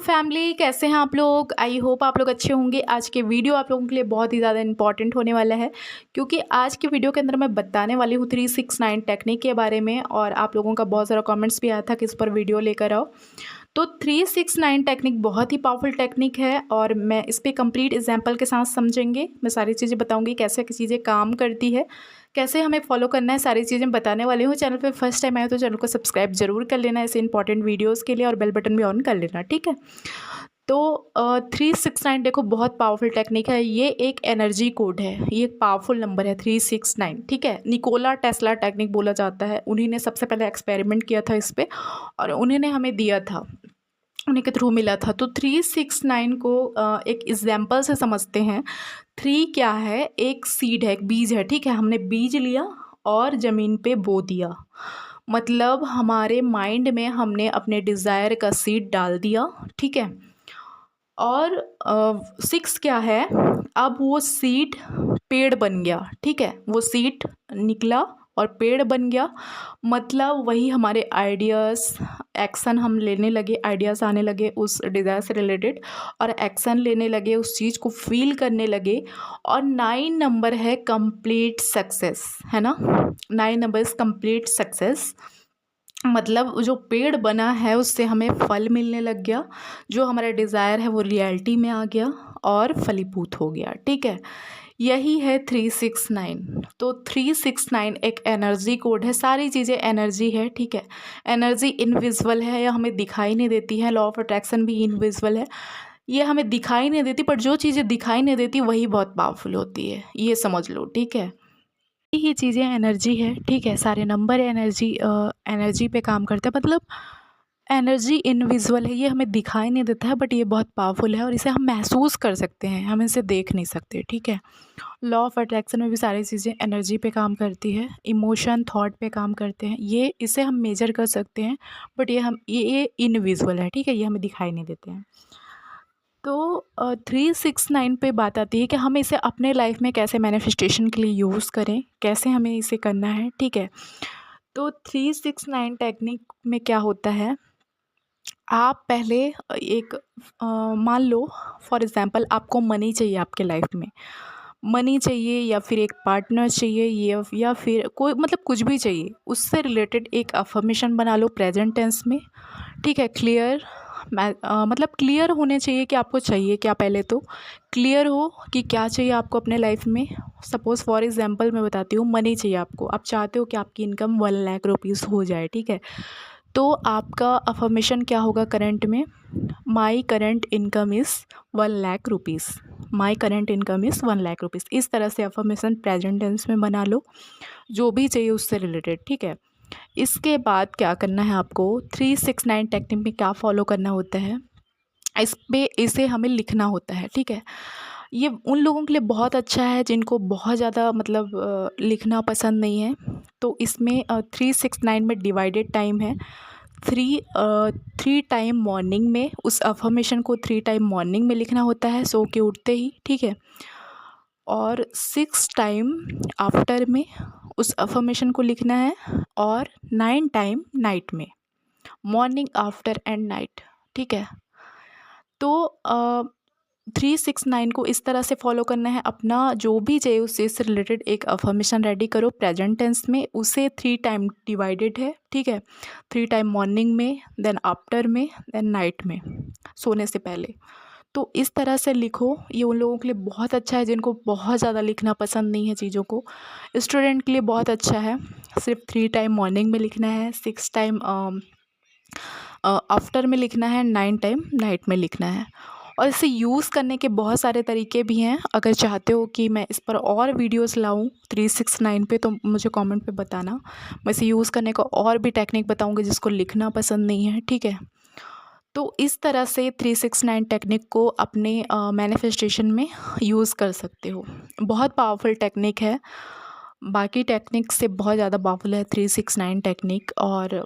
Family, कैसे हैं आप लोग? आई होप आप लोग अच्छे होंगे। आज के वीडियो आप लोगों के लिए बहुत ही ज़्यादा इंपॉर्टेंट होने वाला है, क्योंकि आज की वीडियो के अंदर मैं बताने वाली हूँ 369 टेक्निक के बारे में। और आप लोगों का बहुत सारा कमेंट्स भी आया था कि इस पर वीडियो लेकर आओ। तो 369 टेक्निक बहुत ही पावरफुल टेक्निक है और मैं इस पे कंप्लीट एग्जांपल के साथ समझेंगे। मैं सारी चीज़ें बताऊंगी कैसे चीज़ें काम करती है, कैसे हमें फॉलो करना है, सारी चीज़ें बताने वाली हूँ। चैनल पे फर्स्ट टाइम आए तो चैनल को सब्सक्राइब जरूर कर लेना ऐसे इंपॉर्टेंट वीडियोस के लिए, और बेल बटन भी ऑन कर लेना, ठीक है। तो 369 देखो बहुत पावरफुल टेक्निक है। ये एक एनर्जी कोड है, ये एक पावरफुल नंबर है 369, ठीक है। निकोला टेस्ला टेक्निक बोला जाता है, उन्हीं ने सबसे पहले एक्सपेरिमेंट किया था इस पे और उन्हीं ने हमें दिया था, उन्हीं के थ्रू मिला था। तो 369 को एक एग्जाम्पल से समझते हैं। 3 क्या है? एक सीड है, एक बीज है, ठीक है। हमने बीज लिया और ज़मीन पे बो दिया, मतलब हमारे माइंड में हमने अपने डिज़ायर का सीड डाल दिया, ठीक है। और 6 क्या है? अब वो सीड पेड़ बन गया, ठीक है। वो सीड निकला और पेड़ बन गया, मतलब वही हमारे आइडियाज़, एक्शन हम लेने लगे, आइडियाज़ आने लगे उस डिज़ायर से रिलेटेड, और एक्शन लेने लगे, उस चीज़ को फील करने लगे। और 9 नंबर है कंप्लीट सक्सेस, है ना। 9 नंबर इज़ कंप्लीट सक्सेस, मतलब जो पेड़ बना है उससे हमें फल मिलने लग गया, जो हमारा डिज़ायर है वो रियलिटी में आ गया और फलीभूत हो गया, ठीक है। यही है 369। तो 369 एक एनर्जी कोड है, सारी चीज़ें एनर्जी है, ठीक है। एनर्जी इनविजिबल है, या हमें दिखाई नहीं देती है। लॉ ऑफ अट्रैक्शन भी इनविजिबल है, ये हमें दिखाई नहीं देती, पर जो चीज़ें दिखाई नहीं देती वही बहुत पावरफुल होती है, ये समझ लो, ठीक है। ही चीज़ें एनर्जी है, ठीक है। सारे नंबर एनर्जी एनर्जी पे काम करते हैं, मतलब एनर्जी इनविजुअल है, ये हमें दिखाई नहीं देता है, बट ये बहुत पावरफुल है और इसे हम महसूस कर सकते हैं, हम इसे देख नहीं सकते, ठीक है। लॉ ऑफ अट्रैक्शन में भी सारी चीज़ें एनर्जी पे काम करती है, इमोशन थॉट पे काम करते हैं, ये इसे हम मेजर कर सकते हैं, बट ये इनविजुअल है, ठीक है, ये हमें दिखाई नहीं देते हैं। तो 369 पे बात आती है कि हम इसे अपने लाइफ में कैसे मैनिफेस्टेशन के लिए यूज़ करें, कैसे हमें इसे करना है, ठीक है। तो 369 टेक्निक में क्या होता है, आप पहले एक मान लो फॉर एग्ज़ाम्पल आपको मनी चाहिए आपके लाइफ में, मनी चाहिए या फिर एक पार्टनर चाहिए, या फिर कोई मतलब कुछ भी चाहिए, उससे रिलेटेड एक अफ़र्मेशन बना लो प्रेजेंट टेंस में, ठीक है। क्लियर मतलब क्लियर होने चाहिए कि आपको चाहिए क्या, पहले तो क्लियर हो कि क्या चाहिए आपको अपने लाइफ में। सपोज़ फॉर एग्जांपल मैं बताती हूँ, मनी चाहिए आपको, आप चाहते हो कि आपकी इनकम 1 लाख रुपीज़ हो जाए, ठीक है। तो आपका अफर्मेशन क्या होगा करंट में? My current income is 1 lakh rupees, my current income is 1 lakh rupees. इस तरह से अफर्मेशन प्रेजेंट टेंस में बना लो, जो भी चाहिए उससे रिलेटेड, ठीक है। इसके बाद क्या करना है आपको, 369 टेक्निक में क्या फॉलो करना होता है, इसे हमें लिखना होता है, ठीक है। ये उन लोगों के लिए बहुत अच्छा है जिनको बहुत ज़्यादा मतलब लिखना पसंद नहीं है। तो इसमें 369 में डिवाइडेड टाइम है। 3 टाइम मॉर्निंग में उस अफर्मेशन को 3 टाइम मॉर्निंग में लिखना होता है, सो के उठते ही, ठीक है। और 6 टाइम आफ्टर में उस अफर्मेशन को लिखना है, और 9 टाइम नाइट में, मॉर्निंग आफ्टर एंड नाइट, ठीक है। तो 369 को इस तरह से फॉलो करना है, अपना जो भी चाहिए उससे रिलेटेड एक अफर्मेशन रेडी करो प्रेजेंट टेंस में, उसे 3 टाइम डिवाइडेड है, ठीक है। 3 टाइम मॉर्निंग में, देन आफ्टर में, देन नाइट में, सोने से पहले। तो इस तरह से लिखो, ये उन लोगों के लिए बहुत अच्छा है जिनको बहुत ज़्यादा लिखना पसंद नहीं है चीज़ों को। स्टूडेंट के लिए बहुत अच्छा है, सिर्फ 3 टाइम मॉर्निंग में लिखना है, 6 टाइम आफ्टर में लिखना है, 9 टाइम नाइट में लिखना है। और इसे यूज़ करने के बहुत सारे तरीके भी हैं। अगर चाहते हो कि मैं इस पर और वीडियोस लाऊं 369 पे, तो मुझे कमेंट पे बताना, मैं इसे यूज़ करने का और भी टेक्निक बताऊंगी जिसको लिखना पसंद नहीं है, ठीक है। तो इस तरह से 369 टेक्निक को अपने मैनिफेस्टेशन में यूज़ कर सकते हो। बहुत पावरफुल टेक्निक है, बाकी टेक्निक से बहुत ज़्यादा पावरफुल है 369 टेक्निक। और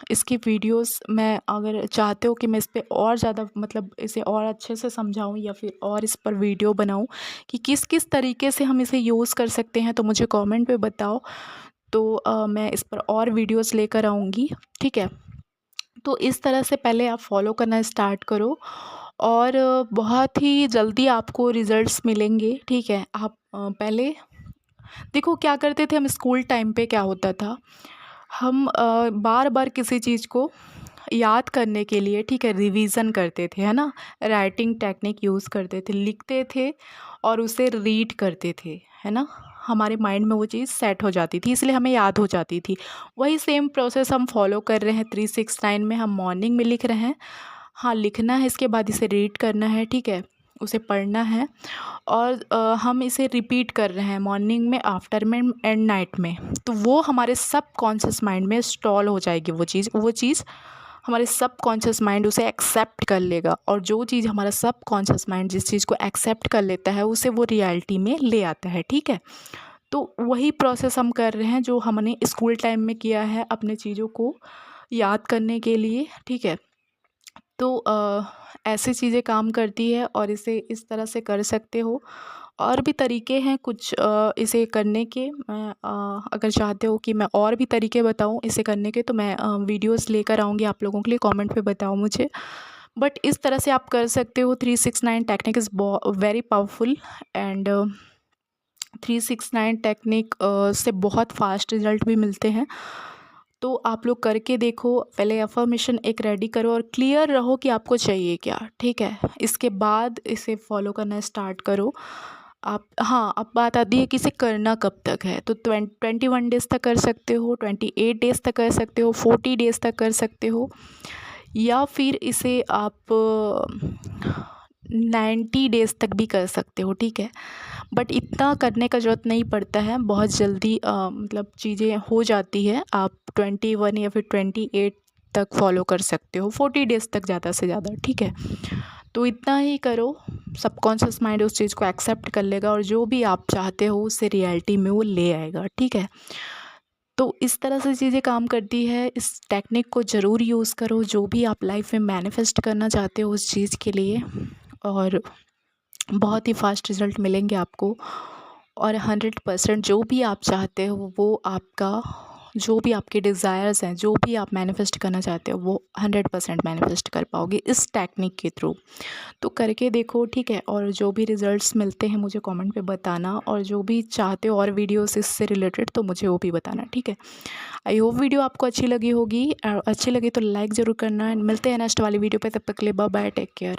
इसकी वीडियोस मैं, अगर चाहते हो कि मैं इस पे और ज़्यादा मतलब इसे और अच्छे से समझाऊँ या फिर और इस पर वीडियो बनाऊँ कि किस किस तरीके से हम इसे यूज़ कर सकते हैं, तो मुझे कमेंट पे बताओ। तो मैं इस पर और वीडियोस लेकर आऊँगी, ठीक है। तो इस तरह से पहले आप फॉलो करना स्टार्ट करो और बहुत ही जल्दी आपको रिज़ल्ट्स मिलेंगे, ठीक है। आप पहले देखो क्या करते थे हम स्कूल टाइम पे, क्या होता था, हम बार बार किसी चीज़ को याद करने के लिए, ठीक है, रिवीजन करते थे, है ना। राइटिंग टेक्निक यूज़ करते थे, लिखते थे और उसे रीड करते थे, है ना। हमारे माइंड में वो चीज़ सेट हो जाती थी, इसलिए हमें याद हो जाती थी। वही सेम प्रोसेस हम फॉलो कर रहे हैं 369 में। हम मॉर्निंग में लिख रहे हैं, हाँ लिखना है, इसके बाद इसे रीड करना है, ठीक है, उसे पढ़ना है और हम इसे रिपीट कर रहे हैं मॉर्निंग में, आफ्टर में एंड नाइट में। तो वो हमारे सब कॉन्शियस माइंड में इंस्टॉल हो जाएगी वो चीज़ हमारे सब कॉन्शियस माइंड उसे एक्सेप्ट कर लेगा, और जो चीज़ हमारा सब कॉन्शियस माइंड जिस चीज़ को एक्सेप्ट कर लेता है उसे वो रियलिटी में ले आता है, ठीक है। तो वही प्रोसेस हम कर रहे हैं जो हमने स्कूल टाइम में किया है अपने चीज़ों को याद करने के लिए, ठीक है। तो ऐसी चीज़ें काम करती है और इसे इस तरह से कर सकते हो। और भी तरीके हैं कुछ इसे करने के। मैं अगर चाहते हो कि मैं और भी तरीके बताऊं इसे करने के, तो मैं वीडियोस लेकर आऊँगी आप लोगों के लिए, कमेंट पे बताओ मुझे। बट इस तरह से आप कर सकते हो। 369 technique is very powerful and 369 technique से बहुत फास्ट रिजल्ट भी मिलते हैं। तो आप लोग करके देखो। पहले अफर्मेशन एक रेडी करो और क्लियर रहो कि आपको चाहिए क्या, ठीक है। इसके बाद इसे फॉलो करना स्टार्ट करो आप। हाँ, अब बात आती है कि इसे करना कब तक है। तो 21 डेज़ तक कर सकते हो, 28 डेज़ तक कर सकते हो, 40 डेज़ तक कर सकते हो, या फिर इसे आप 90 डेज़ तक भी कर सकते हो, ठीक है। बट इतना करने का ज़रूरत नहीं पड़ता है, बहुत जल्दी मतलब चीज़ें हो जाती है। आप 21 या फिर 28 तक फॉलो कर सकते हो, 40 डेज़ तक ज़्यादा से ज़्यादा, ठीक है। तो इतना ही करो, सबकॉन्शियस माइंड उस चीज़ को एक्सेप्ट कर लेगा और जो भी आप चाहते हो उसे रियलिटी में वो ले आएगा, ठीक है। तो इस तरह से चीज़ें काम करती है। इस टेक्निक को ज़रूर यूज़ करो जो भी आप लाइफ में मैनिफेस्ट करना चाहते हो उस चीज़ के लिए, और बहुत ही फास्ट रिज़ल्ट मिलेंगे आपको। और 100% जो भी आप चाहते हो वो आपका, जो भी आपके डिज़ायर्स हैं, जो भी आप मैनिफेस्ट करना चाहते हो वो 100% मैनिफेस्ट कर पाओगे इस टेक्निक के थ्रू। तो करके देखो, ठीक है। और जो भी रिज़ल्ट्स मिलते हैं मुझे कमेंट पे बताना, और जो भी चाहते हो और वीडियोस इससे रिलेटेड तो मुझे वो भी बताना, ठीक है। आई होप वीडियो आपको अच्छी लगी होगी, अच्छी लगी तो लाइक ज़रूर करना। मिलते हैं नेक्स्ट वाली वीडियो पे, तब तक के लिए बाय बाय, टेक केयर।